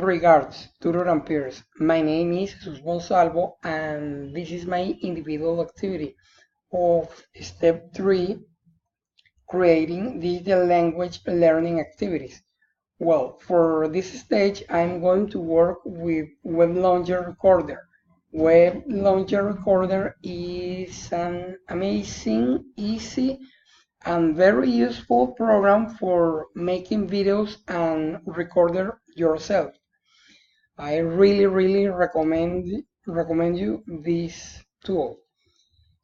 Regards, tutor and peers. My name is Jesus Monsalvo, and this is my individual activity of step 3, creating digital language learning activities. Well, for this stage, I'm going to work with Web Launcher Recorder. Web Launcher Recorder is an amazing, easy, and very useful program for making videos and recorder yourself. I really recommend you this tool.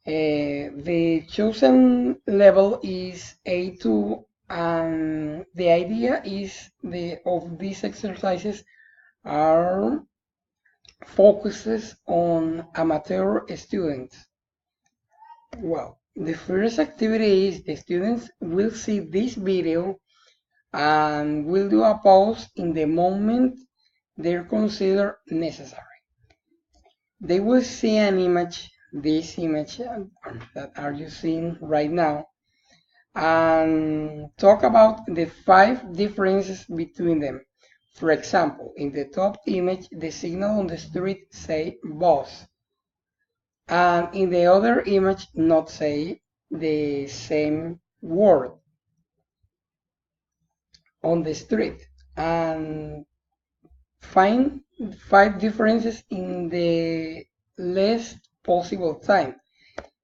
The chosen level is A2, and the idea is of these exercises are focuses on amateur students. Well, the first activity is the students will see this video and will do a pause in the moment they're considered necessary. They will see an image, this image that are you seeing right now, and talk about the 5 differences between them. For example, in the top image, the signal on the street say boss, and in the other image not say the same word on the street, and find 5 differences in the least possible time.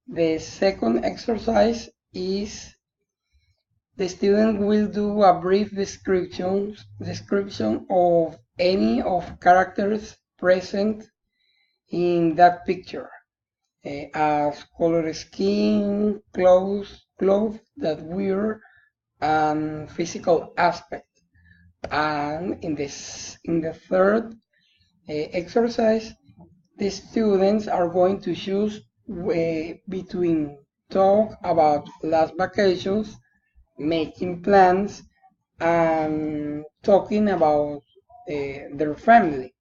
The second exercise is the student will do a brief description of any of characters present in that picture, as color skin, clothes that wear, and physical aspect. And in the third exercise, the students are going to choose between talk about last vacations, making plans, and talking about their family.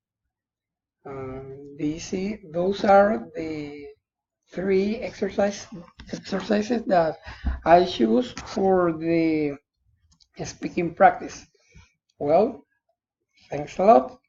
Those are the 3 exercises that I choose for the speaking practice. Well, thanks a lot.